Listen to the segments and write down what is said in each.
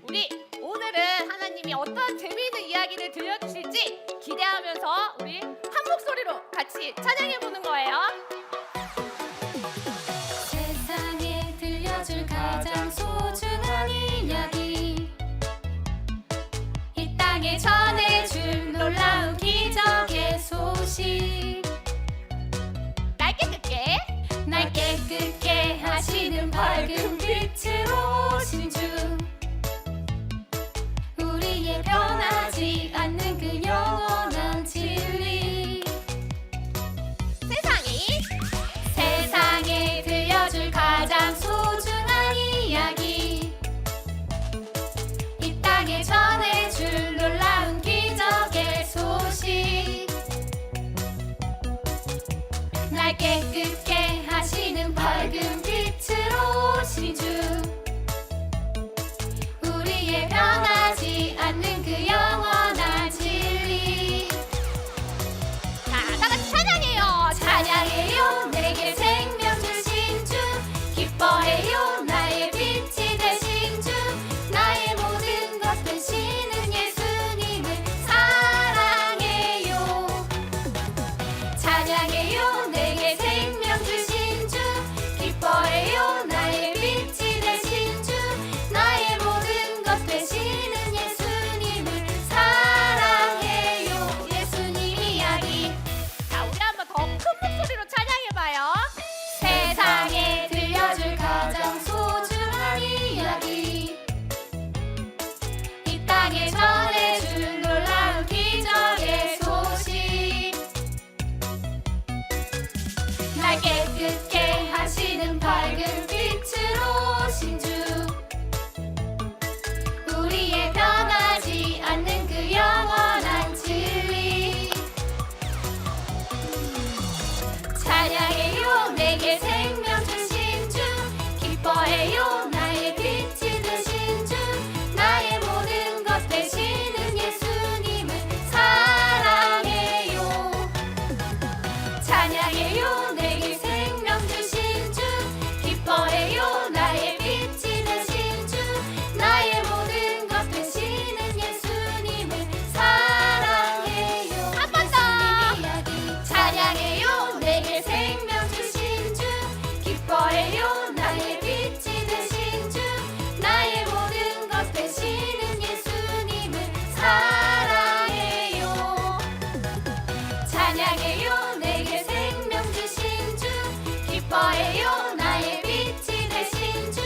우리 오늘은 하나님이 어떤 재미있는 이야기를 들려주실지 기대하면서 우리 한 목소리로 같이 찬양해보는 거예요. 세상에 들려줄 가장 소중한 이야기, 이 땅에 전해줄 놀라운 기적의 소식. 날 깨끗게 하시는 밝은 빛으로 오신 주, 우리의 변하지 않는 그 영원한 진리. 세상에 들려줄 가장 소중한 이야기, 이 땅에 전해줄 놀라운 기적의 소식. 날 깨끗게 하시는 밝은 빛으로 오신 주, 우리의 변하지 않는 그 영원한 진리. 자, 다 같이 찬양해요. 찬양해요, 내게 생명 주신 주. 기뻐해요, 나의 빛이 되신 주. 나의 모든 것 되시는 예수님을 사랑해요. 찬양해요, 내게 생명 주신 주. 기뻐해요, 나의 빛이 되신 주. 나의 모든 것 되시는 예수님을 사랑해요. 예수님 이야기. 자, 우리 한번 더 큰 목소리로 찬양해봐요. 세상에 들려줄 가장 소중한 이야기, 이 땅에 전해줄 놀라운 기적의 소식. 날 깨끗게 하시는 밝은 빛으로 오신 주, 우리의 변하지 않는 그 영원한 진리. 찬양해요, 내게 생명 주신 주. 기뻐해요, 나의 빛이 되신 주. 나의 모든 것 되시는 예수님을 사랑해요. 찬양해요, 내게 생명 주신 주. 기뻐해요, 나의 빛이 되신 주. 나의 모든 것 되시는 예수님을 사랑해요. 한 번 더. 예수님 이야기. 찬양해요, 내게 생명 주신 주. 기뻐해요, 나의 빛이 되신 주. 나의 모든 것 되시는 예수님을 사랑해요. 찬양해요, 내게 생명 주신 주. 기뻐해요, 나의 빛이 되신 주.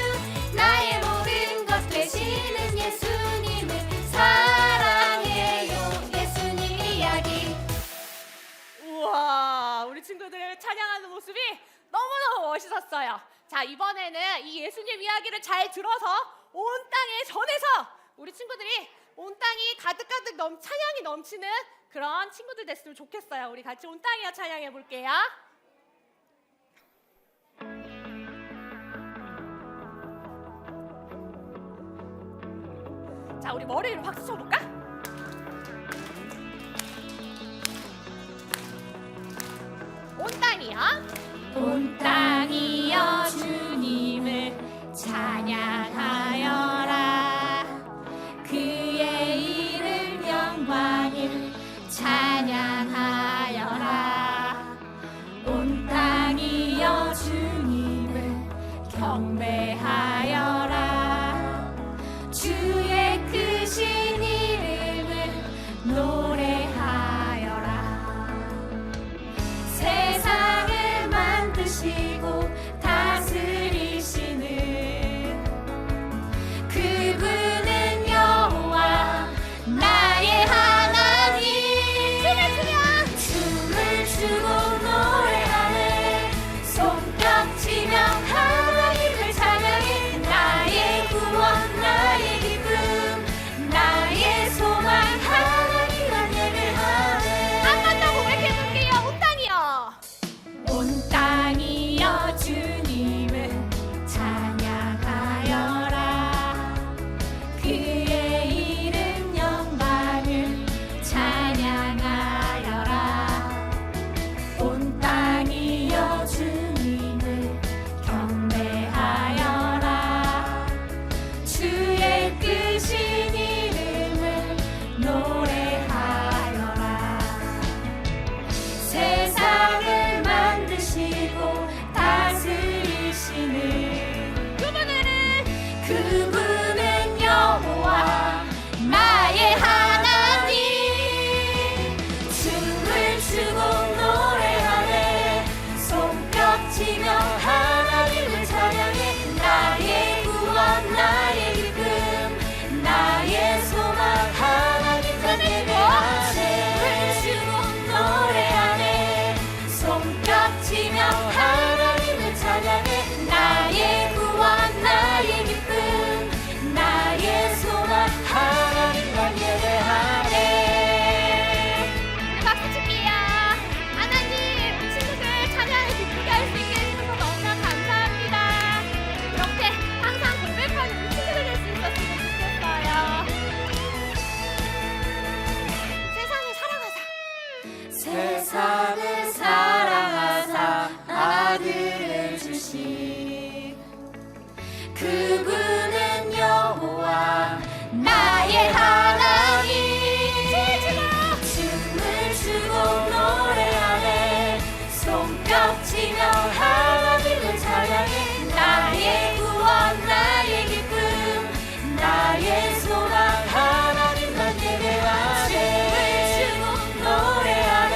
나의 모든 것 되시는 예수님을 사랑해요. 예수님 이야기. 우와, 우리 친구들 찬양하는 모습이 너무너무 멋있었어요. 자, 이번에는 이 예수님 이야기를 잘 들어서 온 땅에 전해서 우리 친구들이 온 땅이 가득가득 찬양이 넘치는 그런 친구들 됐으면 좋겠어요. 우리 같이 온 땅이야 찬양해 볼게요. 자, 우리 머리로 박수 쳐볼까? 온 땅이야. 온 땅이여 주님을 찬양하여라. 그의 이름 영광을 찬양하여라. 온 땅이여 주님을 경배하여라. 주의 크신 이름을 노래하여라. 세상을 그분은 여호와 나의 하나님. 춤을 추고 노래하네. 손뼉치며 하나님을 찬양해. 나의 구원 나의 기쁨 나의 소망 하나님만 예배하네. 춤을 추고 노래하네. 손뼉치며 하나님을 찬양해. 나의 구원 나의 기쁨 나의 소망 하나님만 예배하네. 박수 칠게요. 하나님, 우리 친구들 찬양을 기쁘게 할 수 있게 해주셔서 너무나 감사합니다. 이렇게 항상 고백하는 우리 친구들 될 수 있었으면 좋겠어요. 세상을 사랑하자. 세상을 사랑하사 아들을 주신 그분은 여호와 나의 하나님. 춤을 추고 노래하네. 손뼉치며 하나님을 찬양해. 나의 구원 나의 기쁨 나의 소망 하나님만 예배하네. 춤을 추고 노래하네.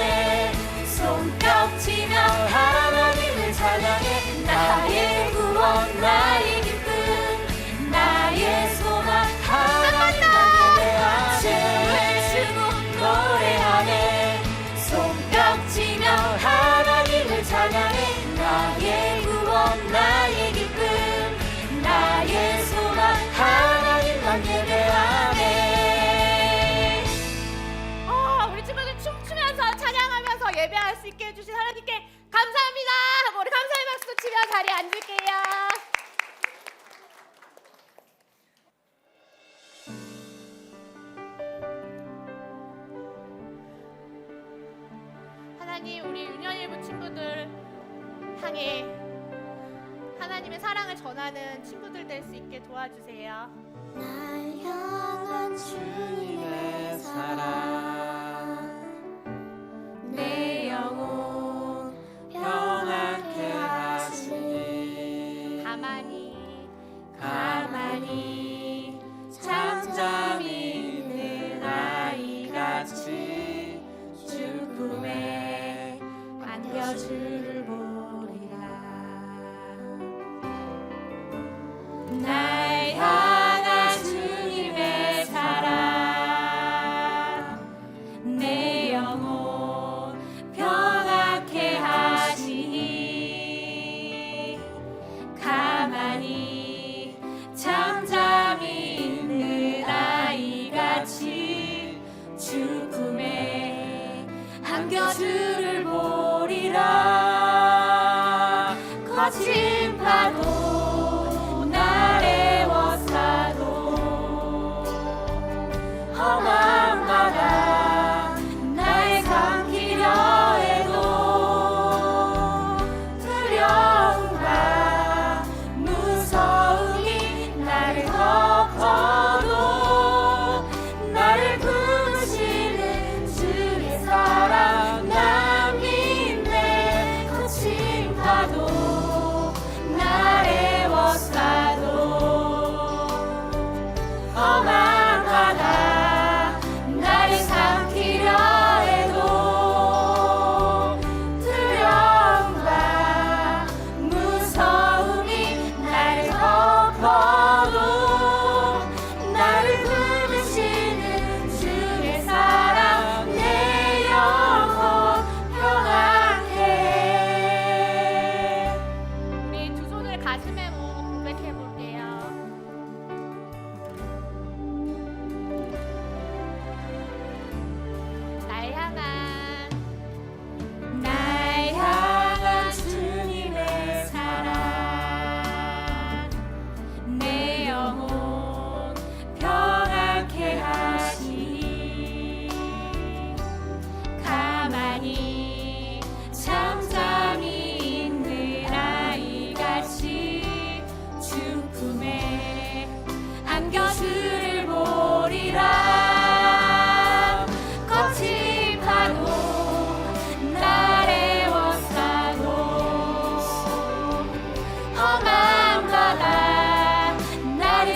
손뼉치며 하나님을 찬양해. 나의 구원 나의 기쁨 나의 소망 하나님만 예배하네. 춤을 추고 노래하네. 손뼉치며 하나님을 찬양해. 나의 구원 나의 기쁨 나의 소망 하나님만 예배하네. 우리 친구들 춤추면서 찬양하면서 예배할 수 있게 해주신 하나님께 감사합니다 하고 우리 감사의 박수 치며 자리에 앉을게요. 하나님, 우리 유년일부 친구들 향해 하나님의 사랑을 전하는 친구들 될 수 있게 도와주세요. 날 향한 주님의 사랑 내 영혼 평안케 하시니 가만히 잠잠히 있는 아이같이 주 품에 안겨주를 보리라. 날 향한 주님의 사랑 내 영혼 평안케 하시니 가만히 잠잠히 있는 아이같이 주 품에 안겨주를 보리라. 거친 파도 나를 에워싸도 험한 바다 나의 삼키려 해도 두려움과 무서움이 나를 덮어도 나를 부르시는 주의 사랑 난 믿네. 거친 파도 나를 에워싸도 험한 바다 나를 삼키려 해도 두려움과 무서움이 나를 덮어도 나를 부르시는 주의 사랑 내 영혼 평안해. 우리 두 손을 가슴에 모으고 고백해 볼게요. 날 향한 주님의 사랑 내 영혼 평안케 하시니 가만히 잠잠히 있는 아이같이 주 품에 안겨주를 보리라. 거친 파도 날 에워싸도 험한 바다 나를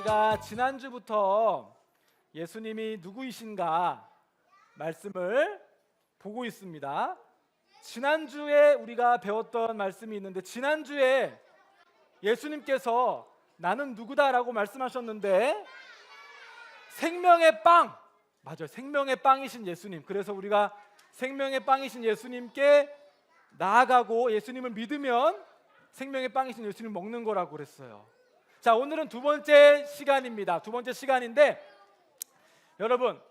우리가 지난주부터 예수님이 누구이신가 말씀을 보고 있습니다. 지난주에 우리가 배웠던 말씀이 있는데, 지난주에 예수님께서 나는 누구다라고 말씀하셨는데, 생명의 빵, 맞아요, 생명의 빵이신 예수님. 그래서 우리가 생명의 빵이신 예수님께 나아가고 예수님을 믿으면 생명의 빵이신 예수님 먹는 거라고 그랬어요. 자, 오늘은 두 번째 시간입니다. 두 번째 시간인데, 여러분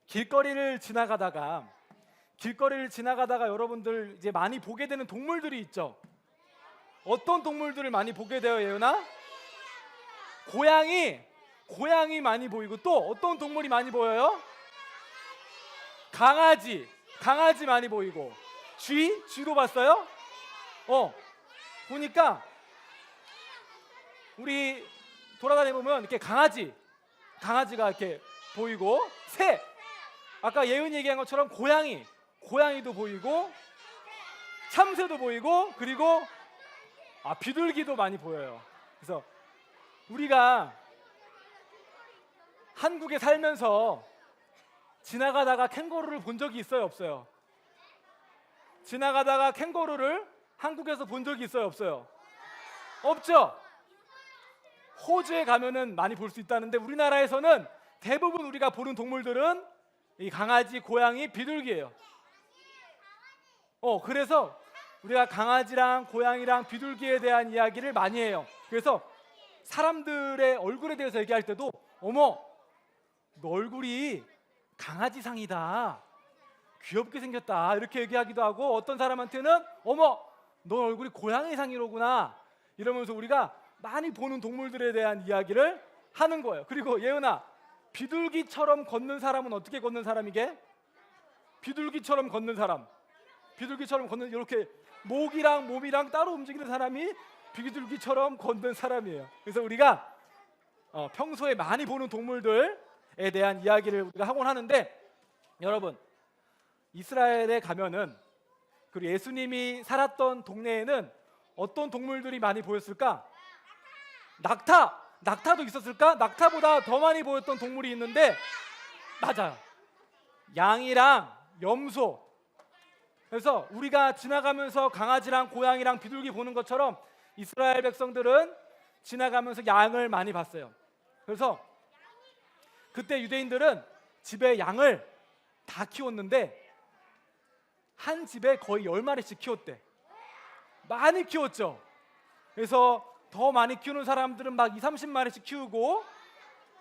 길거리를 지나가다가 여러분들 이제 많이 보게 되는 동물들이 있죠. 어떤 동물들을 많이 보게 돼요, 예은아? 고양이 많이 보이고, 또 어떤 동물이 많이 보여요? 강아지 많이 보이고, 쥐도 봤어요? 보니까 우리 돌아다니보면 이렇게 강아지가 이렇게 보이고, 새, 아까 예은이 얘기한 것처럼 고양이도 보이고, 참새도 보이고, 그리고 비둘기도 많이 보여요. 그래서 우리가 한국에 살면서 지나가다가 캥거루를 본 적이 있어요, 없어요? 지나가다가 캥거루를 한국에서 본 적이 있어요, 없어요? 없죠? 호주에 가면은 많이 볼 수 있다는데, 우리나라에서는 대부분 우리가 보는 동물들은 이 강아지, 고양이, 비둘기예요. 그래서 우리가 강아지랑 고양이랑 비둘기에 대한 이야기를 많이 해요. 그래서 사람들의 얼굴에 대해서 얘기할 때도, 어머, 너 얼굴이 강아지상이다, 귀엽게 생겼다, 이렇게 얘기하기도 하고, 어떤 사람한테는 어머, 너 얼굴이 고양이상이로구나, 이러면서 우리가 많이 보는 동물들에 대한 이야기를 하는 거예요. 그리고 예은아, 비둘기처럼 걷는 사람은 어떻게 걷는 사람이게? 비둘기처럼 걷는 이렇게 목이랑 몸이랑 따로 움직이는 사람이 비둘기처럼 걷는 사람이에요. 그래서 우리가 평소에 많이 보는 동물들에 대한 이야기를 우리가 하곤 하는데, 여러분 이스라엘에 가면은, 그리고 예수님이 살았던 동네에는 어떤 동물들이 많이 보였을까? 낙타도 있었을까? 낙타보다 더 많이 보였던 동물이 있는데, 맞아요, 양이랑 염소. 그래서 우리가 지나가면서 강아지랑 고양이랑 비둘기 보는 것처럼 이스라엘 백성들은 지나가면서 양을 많이 봤어요. 그래서 그때 유대인들은 집에 양을 다 키웠는데, 한 집에 거의 10마리씩 키웠대. 많이 키웠죠. 그래서 더 많이 키우는 사람들은 막 20-30마리씩 키우고,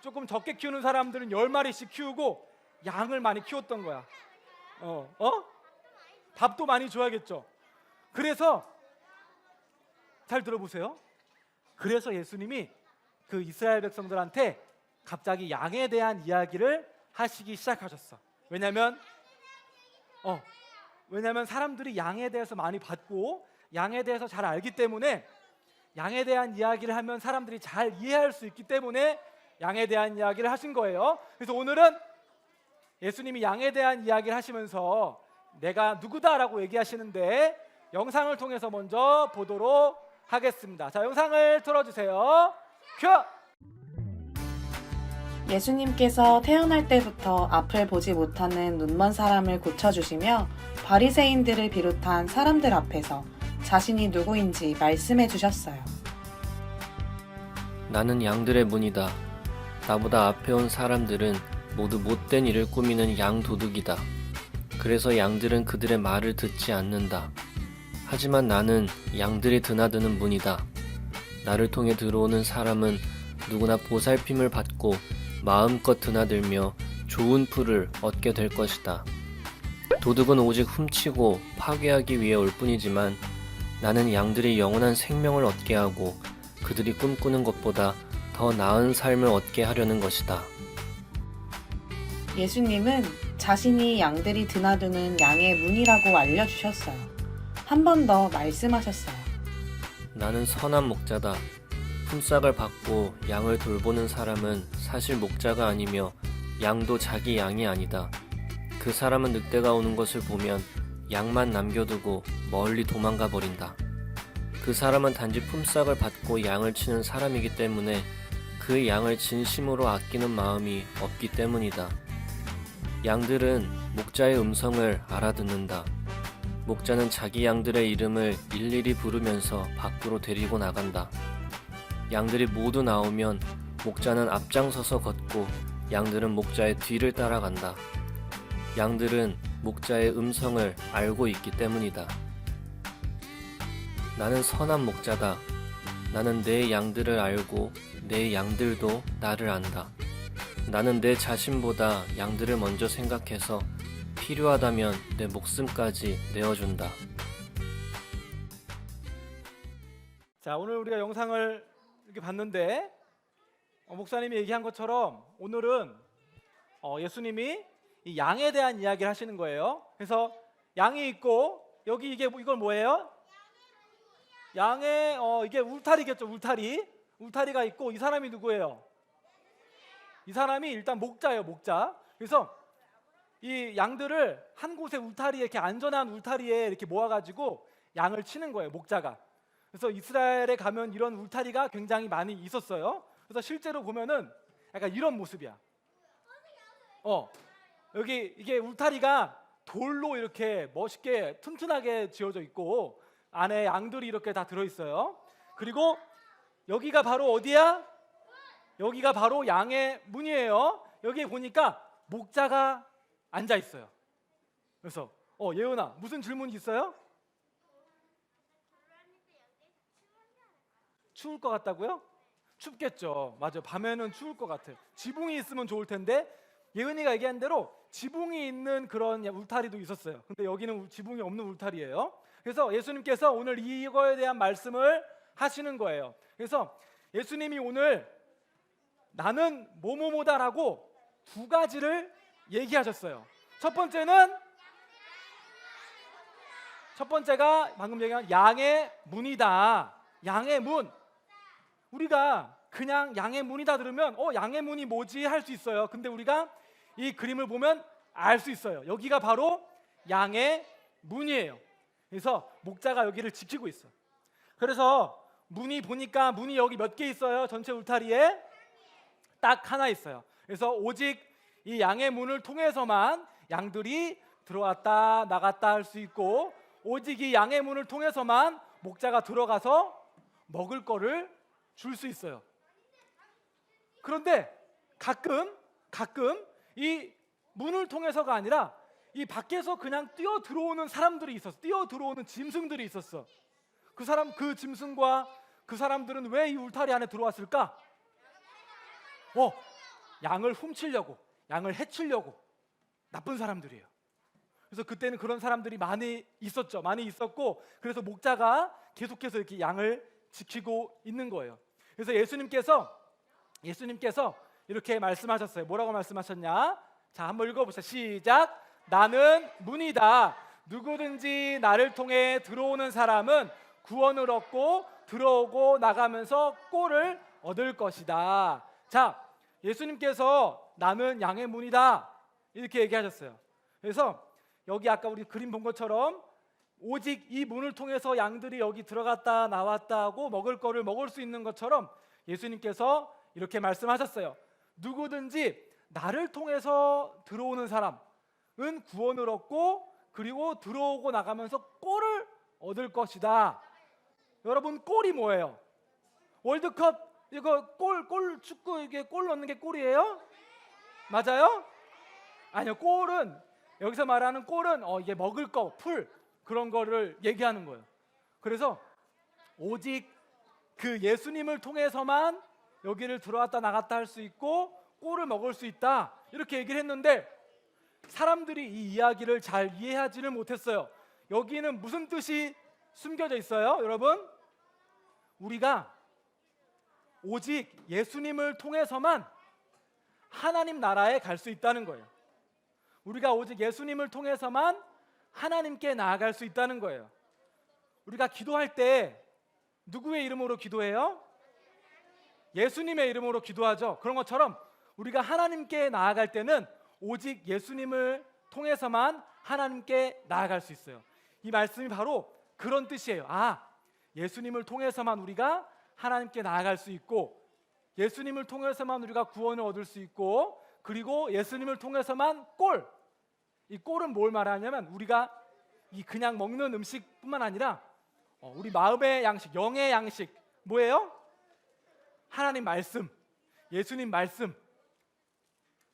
조금 적게 키우는 사람들은 10마리씩 키우고, 양을 많이 키웠던 거야. 밥도 많이 줘야겠죠. 그래서 잘 들어보세요. 그래서 예수님이 그 이스라엘 백성들한테 갑자기 양에 대한 이야기를 하시기 시작하셨어. 왜냐면 사람들이 양에 대해서 많이 봤고, 양에 대해서 잘 알기 때문에, 양에 대한 이야기를 하면 사람들이 잘 이해할 수 있기 때문에 양에 대한 이야기를 하신 거예요. 그래서 오늘은 예수님이 양에 대한 이야기를 하시면서 내가 누구다라고 얘기하시는데, 영상을 통해서 먼저 보도록 하겠습니다. 자, 영상을 틀어주세요. 큐! 예수님께서 태어날 때부터 앞을 보지 못하는 눈먼 사람을 고쳐주시며, 바리새인들을 비롯한 사람들 앞에서 자신이 누구인지 말씀해 주셨어요. 나는 양들의 문이다. 나보다 앞에 온 사람들은 모두 못된 일을 꾸미는 양 도둑이다. 그래서 양들은 그들의 말을 듣지 않는다. 하지만 나는 양들이 드나드는 문이다. 나를 통해 들어오는 사람은 누구나 보살핌을 받고 마음껏 드나들며 좋은 풀을 얻게 될 것이다. 도둑은 오직 훔치고 파괴하기 위해 올 뿐이지만, 나는 양들이 영원한 생명을 얻게 하고 그들이 꿈꾸는 것보다 더 나은 삶을 얻게 하려는 것이다. 예수님은 자신이 양들이 드나드는 양의 문이라고 알려주셨어요. 한 번 더 말씀하셨어요. 나는 선한 목자다. 품삯을 받고 양을 돌보는 사람은 사실 목자가 아니며 양도 자기 양이 아니다. 그 사람은 늑대가 오는 것을 보면 양만 남겨두고 멀리 도망가 버린다. 그 사람은 단지 품삯을 받고 양을 치는 사람이기 때문에 그 양을 진심으로 아끼는 마음이 없기 때문이다. 양들은 목자의 음성을 알아듣는다. 목자는 자기 양들의 이름을 일일이 부르면서 밖으로 데리고 나간다. 양들이 모두 나오면 목자는 앞장서서 걷고 양들은 목자의 뒤를 따라간다. 양들은 목자의 음성을 알고 있기 때문이다. 나는 선한 목자다. 나는 내 양들을 알고 내 양들도 나를 안다. 나는 내 자신보다 양들을 먼저 생각해서 필요하다면 내 목숨까지 내어준다. 자, 오늘 우리가 영상을 이렇게 봤는데 목사님이 얘기한 것처럼 오늘은 예수님이 이 양에 대한 이야기를 하시는 거예요. 그래서 양이 있고 여기 이걸 뭐예요? 양의 이게 울타리겠죠. 울타리가 있고 이 사람이 누구예요? 이 사람이 일단 목자예요. 목자. 그래서 이 양들을 한 곳에 울타리에 이렇게 안전한 울타리에 이렇게 모아가지고 양을 치는 거예요. 목자가. 그래서 이스라엘에 가면 이런 울타리가 굉장히 많이 있었어요. 그래서 실제로 보면은 약간 이런 모습이야. 여기 이게 울타리가 돌로 이렇게 멋있게 튼튼하게 지어져 있고 안에 양들이 이렇게 다 들어있어요. 그리고 여기가 바로 어디야? 여기가 바로 양의 문이에요. 여기 보니까 목자가 앉아 있어요. 그래서 예은아 무슨 질문이 있어요? 추울 것 같다고요? 춥겠죠. 맞아요. 밤에는 추울 것 같아요. 지붕이 있으면 좋을 텐데 예은이가 얘기한 대로 지붕이 있는 그런 울타리도 있었어요. 근데 여기는 지붕이 없는 울타리예요. 그래서 예수님께서 오늘 이거에 대한 말씀을 하시는 거예요. 그래서 예수님이 오늘 나는 뭐뭐뭐다라고 두 가지를 얘기하셨어요. 첫 번째가 방금 얘기한 양의 문이다. 양의 문. 우리가 그냥 양의 문이다 들으면 양의 문이 뭐지 할 수 있어요. 근데 우리가 이 그림을 보면 알 수 있어요. 여기가 바로 양의 문이에요. 그래서 목자가 여기를 지키고 있어. 그래서 문이 보니까 문이 여기 몇 개 있어요? 전체 울타리에 딱 하나 있어요. 그래서 오직 이 양의 문을 통해서만 양들이 들어왔다 나갔다 할 수 있고 오직 이 양의 문을 통해서만 목자가 들어가서 먹을 거를 줄 수 있어요. 그런데 가끔 이 문을 통해서가 아니라 이 밖에서 그냥 뛰어 들어오는 사람들이 있었어. 뛰어 들어오는 짐승들이 있었어. 그 짐승과 그 사람들은 왜 이 울타리 안에 들어왔을까? 양을 훔치려고, 양을 해치려고 나쁜 사람들이에요. 그래서 그때는 그런 사람들이 많이 있었죠. 많이 있었고 그래서 목자가 계속해서 이렇게 양을 지키고 있는 거예요. 그래서 예수님께서 이렇게 말씀하셨어요. 뭐라고 말씀하셨냐? 자, 한번 읽어보세요. 시작. 나는 문이다. 누구든지 나를 통해 들어오는 사람은 구원을 얻고 들어오고 나가면서 꼴을 얻을 것이다. 자, 예수님께서 나는 양의 문이다 이렇게 얘기하셨어요. 그래서 여기 아까 우리 그림 본 것처럼 오직 이 문을 통해서 양들이 여기 들어갔다 나왔다 하고 먹을 거를 먹을 수 있는 것처럼 예수님께서 이렇게 말씀하셨어요. 누구든지 나를 통해서 들어오는 사람은 구원을 얻고 그리고 들어오고 나가면서 꼴을 얻을 것이다. 여러분 꼴이 뭐예요? 월드컵 이거 골 축구 이게 골 넣는 게 골이에요? 맞아요? 아니요. 골은 여기서 말하는 골은 이게 먹을 거, 풀 그런 거를 얘기하는 거예요. 그래서 오직 그 예수님을 통해서만 여기를 들어왔다 나갔다 할 수 있고 꼴을 먹을 수 있다 이렇게 얘기를 했는데 사람들이 이 이야기를 잘 이해하지는 못했어요. 여기는 무슨 뜻이 숨겨져 있어요, 여러분? 우리가 오직 예수님을 통해서만 하나님 나라에 갈 수 있다는 거예요. 우리가 오직 예수님을 통해서만 하나님께 나아갈 수 있다는 거예요. 우리가 기도할 때 누구의 이름으로 기도해요? 예수님의 이름으로 기도하죠. 그런 것처럼 우리가 하나님께 나아갈 때는 오직 예수님을 통해서만 하나님께 나아갈 수 있어요. 이 말씀이 바로 그런 뜻이에요. 예수님을 통해서만 우리가 하나님께 나아갈 수 있고 예수님을 통해서만 우리가 구원을 얻을 수 있고, 그리고 예수님을 통해서만 이 꼴은 뭘 말하냐면 우리가 이 그냥 먹는 음식뿐만 아니라 우리 마음의 양식, 영의 양식 뭐예요? 하나님 말씀, 예수님 말씀.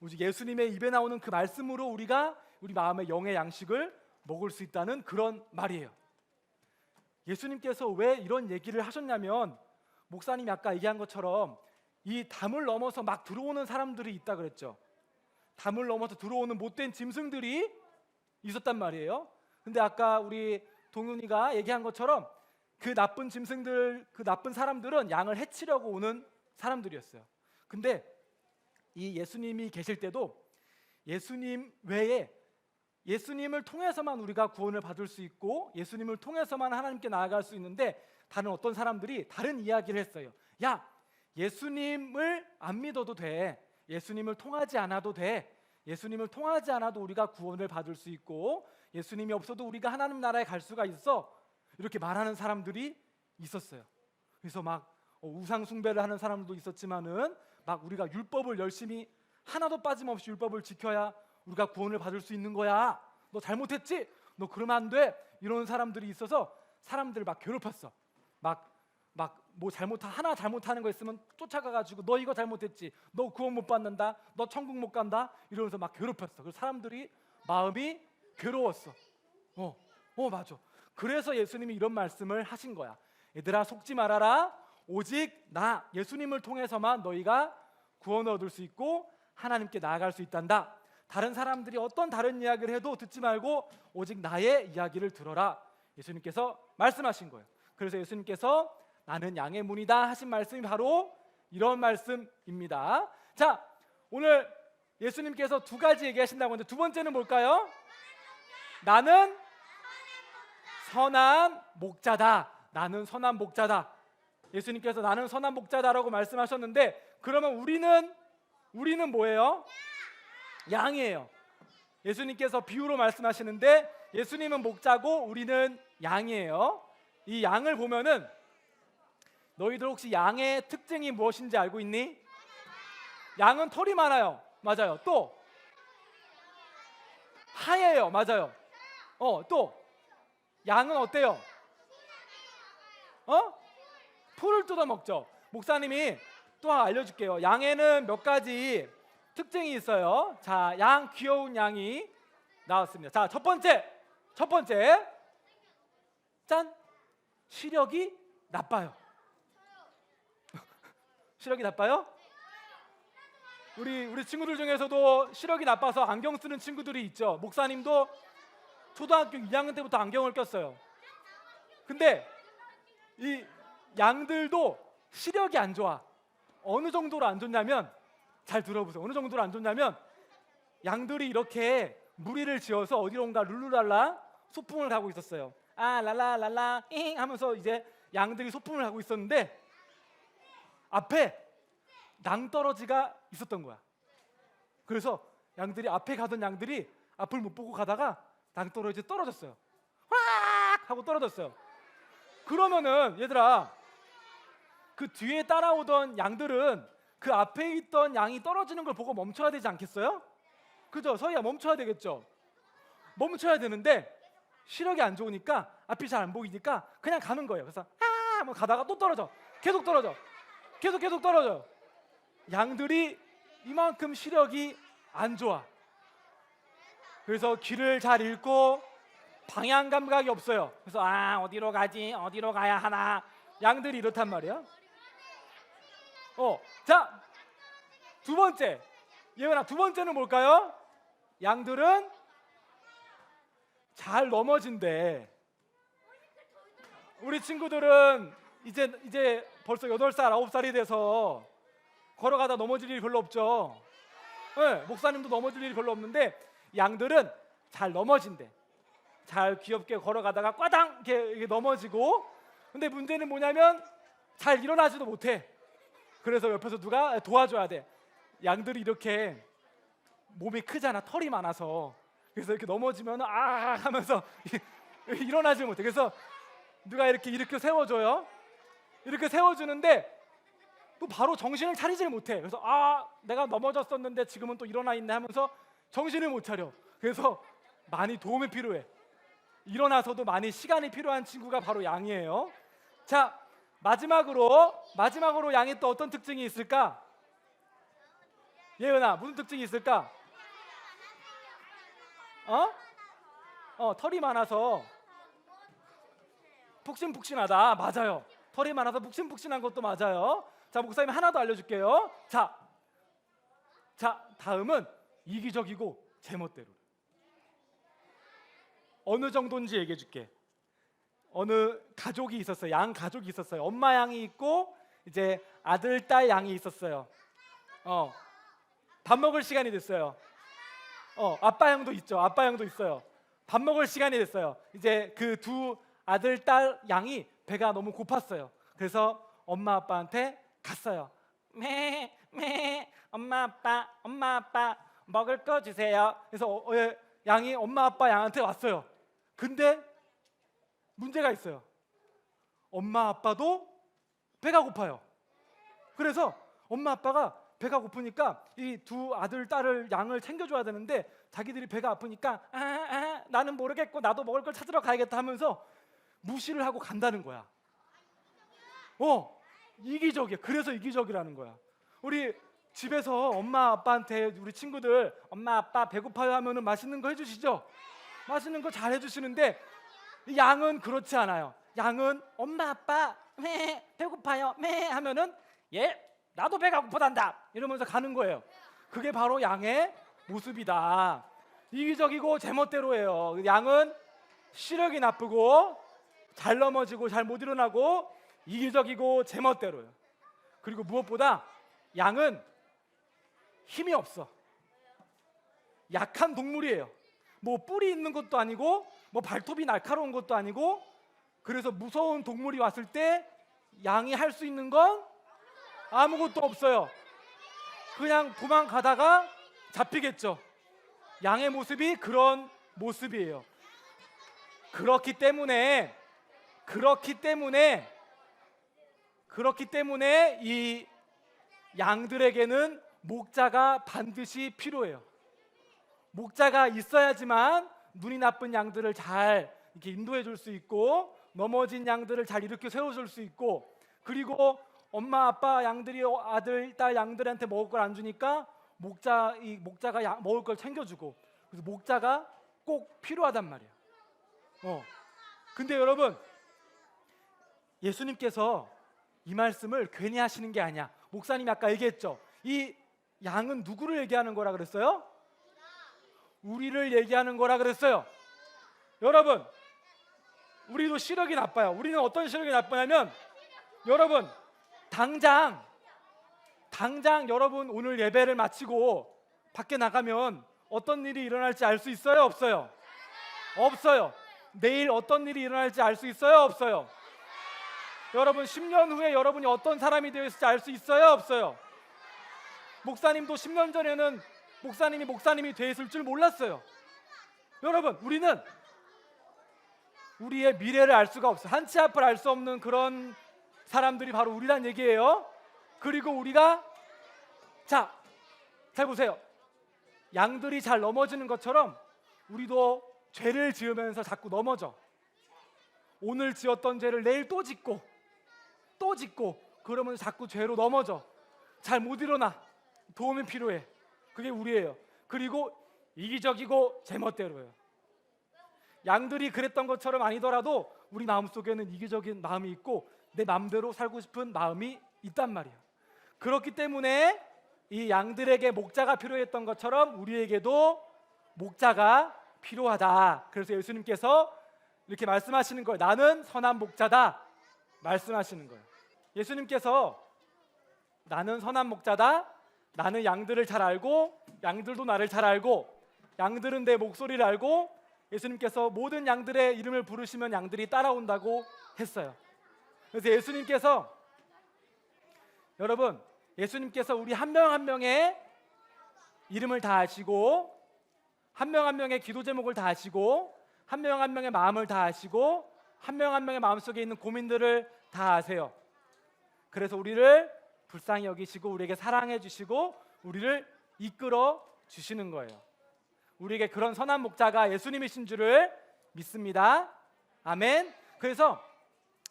오직 예수님의 입에 나오는 그 말씀으로 우리가 우리 마음의 영의 양식을 먹을 수 있다는 그런 말이에요. 예수님께서 왜 이런 얘기를 하셨냐면, 목사님이 아까 얘기한 것처럼 이 담을 넘어서 막 들어오는 사람들이 있다 그랬죠. 담을 넘어서 들어오는 못된 짐승들이 있었단 말이에요. 근데 아까 우리 동윤이가 얘기한 것처럼 그 나쁜 짐승들, 그 나쁜 사람들은 양을 해치려고 오는 사람들이었어요. 근데 이 예수님이 계실 때도 예수님 외에, 예수님을 통해서만 우리가 구원을 받을 수 있고 예수님을 통해서만 하나님께 나아갈 수 있는데, 다른 어떤 사람들이 다른 이야기를 했어요. 야, 예수님을 안 믿어도 돼. 예수님을 통하지 않아도 돼. 예수님을 통하지 않아도 우리가 구원을 받을 수 있고 예수님이 없어도 우리가 하나님 나라에 갈 수가 있어. 이렇게 말하는 사람들이 있었어요. 그래서 막 우상 숭배를 하는 사람도 있었지만은 막 우리가 율법을 열심히 하나도 빠짐없이 율법을 지켜야 우리가 구원을 받을 수 있는 거야. 너 잘못했지? 너 그러면 안 돼. 이런 사람들이 있어서 사람들을 막 괴롭혔어. 막 뭐 하나 잘못하는 거 있으면 쫓아가가지고 너 이거 잘못했지, 너 구원 못 받는다, 너 천국 못 간다, 이러면서 막 괴롭혔어. 그래서 사람들이 마음이 괴로웠어. 맞아. 그래서 예수님이 이런 말씀을 하신 거야. 얘들아, 속지 말아라. 오직 나 예수님을 통해서만 너희가 구원을 얻을 수 있고 하나님께 나아갈 수 있단다. 다른 사람들이 어떤 다른 이야기를 해도 듣지 말고 오직 나의 이야기를 들어라. 예수님께서 말씀하신 거예요. 그래서 예수님께서 나는 양의 문이다 하신 말씀이 바로 이런 말씀입니다. 자, 오늘 예수님께서 두 가지 얘기하신다고 하는데, 두 번째는 뭘까요? 나는 선한 목자다. 나는 선한 목자다. 예수님께서 나는 선한 목자다라고 말씀하셨는데, 그러면 우리는 뭐예요? 양이에요. 예수님께서 비유로 말씀하시는데 예수님은 목자고 우리는 양이에요. 이 양을 보면은, 너희들 혹시 양의 특징이 무엇인지 알고 있니? 양은 털이 많아요. 맞아요. 또 하얘요. 맞아요. 또 양은 어때요? 풀을 뜯어 먹죠. 목사님이 또 알려줄게요. 양에는 몇 가지 특징이 있어요. 자, 귀여운 양이 나왔습니다. 자, 첫 번째, 짠, 시력이 나빠요. 시력이 나빠요? 우리 친구들 중에서도 시력이 나빠서 안경 쓰는 친구들이 있죠. 목사님도 초등학교 2학년 때부터 안경을 꼈어요. 근데 이 양들도 시력이 안 좋아. 어느 정도로 안 좋냐면, 잘 들어보세요. 어느 정도로 안 좋냐면, 양들이 이렇게 무리를 지어서 어디론가 룰루랄라 소풍을 가고 있었어요. 랄라랄라 잉 하면서 이제 양들이 소풍을 가고 있었는데 앞에 낭떠러지가 있었던 거야. 그래서 앞에 가던 양들이 앞을 못 보고 가다가 낭떠러지에 떨어졌어요. 확 하고 떨어졌어요. 그러면은 얘들아, 그 뒤에 따라오던 양들은 그 앞에 있던 양이 떨어지는 걸 보고 멈춰야 되지 않겠어요? 그죠? 서희야, 멈춰야 되겠죠? 멈춰야 되는데 시력이 안 좋으니까 앞이 잘 안 보이니까 그냥 가는 거예요. 그래서 한번 가다가 또 떨어져. 계속 떨어져. 계속 떨어져. 양들이 이만큼 시력이 안 좋아. 그래서 길을 잘 잃고 방향 감각이 없어요. 그래서 어디로 가지? 어디로 가야 하나? 양들이 이렇단 말이야. 자, 두 번째. 예원아, 두 번째는 뭘까요? 양들은 잘 넘어진대. 우리 친구들은 이제 벌써 8살, 9살이 돼서 걸어가다 넘어질 일이 별로 없죠. 네, 목사님도 넘어질 일이 별로 없는데 양들은 잘 넘어진대. 잘 귀엽게 걸어가다가 꽈당 이렇게 넘어지고, 근데 문제는 뭐냐면 잘 일어나지도 못해. 그래서 옆에서 누가 도와줘야 돼. 양들이 이렇게 몸이 크잖아. 털이 많아서. 그래서 이렇게 넘어지면 하면서 일어나지 못해. 그래서 누가 이렇게 세워줘요. 이렇게 세워주는데 또 바로 정신을 차리질 못해. 그래서 아, 내가 넘어졌었는데 지금은 또 일어나 있네 하면서 정신을 못 차려. 그래서 많이 도움이 필요해. 일어나서도 많이 시간이 필요한 친구가 바로 양이에요. 자, 마지막으로 양이 또 어떤 특징이 있을까? 예은아, 무슨 특징이 있을까? 털이 많아서 푹신푹신하다. 맞아요. 털이 많아서 푹신푹신한 것도 맞아요. 자, 목사님 하나 더 알려줄게요. 자, 다음은 이기적이고 제멋대로. 어느 정도인지 얘기해줄게. 어느 가족이 있었어요. 양 가족이 있었어요. 엄마 양이 있고 이제 아들, 딸 양이 있었어요. 밥 먹을 시간이 됐어요. 아빠 양도 있죠. 아빠 양도 있어요. 밥 먹을 시간이 됐어요. 이제 그 두 아들, 딸 양이 배가 너무 고팠어요. 그래서 엄마 아빠한테 갔어요. 엄마 아빠 먹을 거 주세요. 그래서 양이 엄마 아빠 양한테 왔어요. 근데 문제가 있어요. 엄마 아빠도 배가 고파요. 그래서 엄마 아빠가 배가 고프니까 이 두 아들 딸을 양을 챙겨줘야 되는데 자기들이 배가 아프니까 나는 모르겠고 나도 먹을 걸 찾으러 가야겠다 하면서 무시를 하고 간다는 거야. 이기적이야. 그래서 이기적이라는 거야. 우리 집에서 엄마 아빠한테 우리 친구들 엄마 아빠 배고파요 하면은 맛있는 거 해주시죠? 맛있는 거 잘 해주시는데 이 양은 그렇지 않아요. 양은 엄마 아빠 배고파요 하면은 나도 배가 고프단다 이러면서 가는 거예요. 그게 바로 양의 모습이다. 이기적이고 제멋대로예요. 양은 시력이 나쁘고 잘 넘어지고 잘 못 일어나고 이기적이고 제멋대로예요. 그리고 무엇보다 양은 힘이 없어. 약한 동물이에요. 뭐 뿔이 있는 것도 아니고 뭐 발톱이 날카로운 것도 아니고, 그래서 무서운 동물이 왔을 때 양이 할 수 있는 건 아무것도 없어요. 그냥 도망가다가 잡히겠죠. 양의 모습이 그런 모습이에요. 그렇기 때문에 이 양들에게는 목자가 반드시 필요해요. 목자가 있어야지만 눈이 나쁜 양들을 잘 이렇게 인도해 줄 수 있고, 넘어진 양들을 잘 일으켜 세워 줄 수 있고, 그리고 엄마 아빠 양들이 아들 딸 양들한테 먹을 걸 안 주니까 목자가 먹을 걸 챙겨주고, 그래서 목자가 꼭 필요하단 말이에요. 근데 여러분, 예수님께서 이 말씀을 괜히 하시는 게 아니야. 목사님이 아까 얘기했죠. 이 양은 누구를 얘기하는 거라 그랬어요? 우리를 얘기하는 거라 그랬어요. 여러분, 우리도 시력이 나빠요. 우리는 어떤 시력이 나쁘냐면, 여러분 당장 여러분 오늘 예배를 마치고 밖에 나가면 어떤 일이 일어날지 알 수 있어요? 없어요? 없어요. 내일 어떤 일이 일어날지 알 수 있어요? 없어요? 여러분 10년 후에 여러분이 어떤 사람이 되었을지 알 수 있어요? 없어요? 목사님도 10년 전에는 목사님이 되었을 줄 몰랐어요. 여러분, 우리는 우리의 미래를 알 수가 없어요. 한치 앞을 알 수 없는 그런 사람들이 바로 우리란 얘기예요. 그리고 우리가 잘 보세요. 양들이 잘 넘어지는 것처럼 우리도 죄를 지으면서 자꾸 넘어져. 오늘 지었던 죄를 내일 또 짓고 그러면 자꾸 죄로 넘어져. 잘 못 일어나. 도움이 필요해. 그게 우리예요. 그리고 이기적이고 제멋대로예요. 양들이 그랬던 것처럼 아니더라도 우리 마음속에는 이기적인 마음이 있고 내 마음대로 살고 싶은 마음이 있단 말이에요. 그렇기 때문에 이 양들에게 목자가 필요했던 것처럼 우리에게도 목자가 필요하다. 그래서 예수님께서 이렇게 말씀하시는 거예요. 나는 선한 목자다 말씀하시는 거예요. 예수님께서 나는 선한 목자다, 나는 양들을 잘 알고 양들도 나를 잘 알고 양들은 내 목소리를 알고, 예수님께서 모든 양들의 이름을 부르시면 양들이 따라온다고 했어요. 그래서 예수님께서 우리 한 명 한 명의 이름을 다 아시고, 한 명 한 명의 기도 제목을 다 아시고, 한 명 한 명의 마음을 다 아시고, 한 명 한 명의 마음속에 있는 고민들을 다 아세요. 그래서 우리를 불쌍히 여기시고 우리에게 사랑해 주시고 우리를 이끌어 주시는 거예요. 우리에게 그런 선한 목자가 예수님이신 줄을 믿습니다. 아멘. 그래서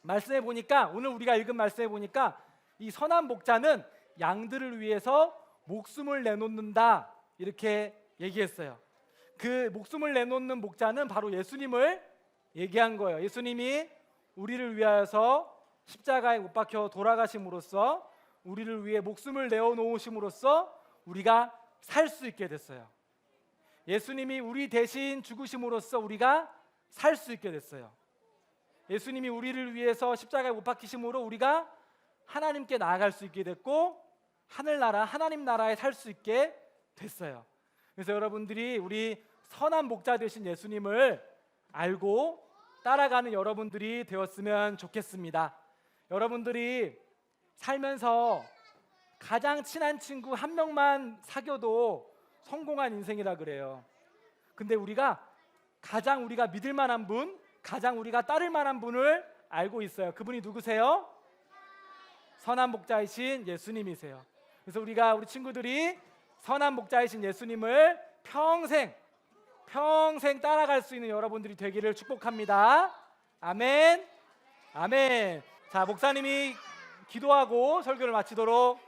말씀해 보니까, 오늘 우리가 읽은 말씀해 보니까 이 선한 목자는 양들을 위해서 목숨을 내놓는다 이렇게 얘기했어요. 그 목숨을 내놓는 목자는 바로 예수님을 얘기한 거예요. 예수님이 우리를 위하여서 십자가에 못 박혀 돌아가심으로써 우리를 위해 목숨을 내어놓으심으로써 우리가 살 수 있게 됐어요. 예수님이 우리 대신 죽으심으로써 우리가 살 수 있게 됐어요. 예수님이 우리를 위해서 십자가에 못 박히심으로 우리가 하나님께 나아갈 수 있게 됐고 하늘나라 하나님 나라에 살 수 있게 됐어요. 그래서 여러분들이 우리 선한 목자 되신 예수님을 알고 따라가는 여러분들이 되었으면 좋겠습니다. 여러분들이 살면서 가장 친한 친구 한 명만 사귀어도 성공한 인생이라 그래요. 근데 우리가 가장 우리가 믿을 만한 분, 가장 우리가 따를 만한 분을 알고 있어요. 그분이 누구세요? 선한 목자이신 예수님이세요. 그래서 우리 친구들이 선한 목자이신 예수님을 평생 따라갈 수 있는 여러분들이 되기를 축복합니다. 아멘. 아멘. 자, 목사님이 기도하고 설교를 마치도록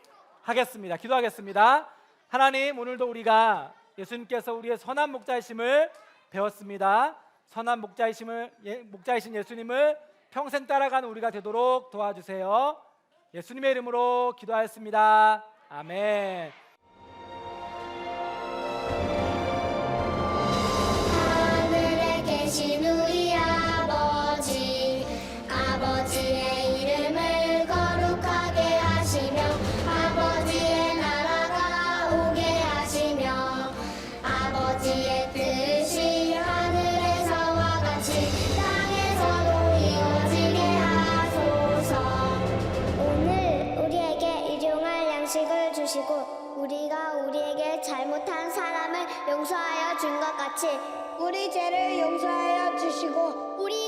하겠습니다. 기도하겠습니다. 하나님, 오늘도 우리가 예수님께서 우리의 선한 목자이심을 배웠습니다. 선한 목자이신 예수님을 평생 따라가는 우리가 되도록 도와주세요. 예수님의 이름으로 기도하였습니다. 아멘. 하늘에 계신 우리 아버지, 아버지의 이름을 거룩하게 하시며 아버지의 나라가 오게 하시며 아버지의 뜻이 하늘에서와 같이 땅에서도 이루어지게 하소서. 오늘 우리에게 일용할 양식을 주시고 우리가 우리에게 잘못한 사람을 용서하여 준 것 같이 우리 죄를 용서하여 주시고 우리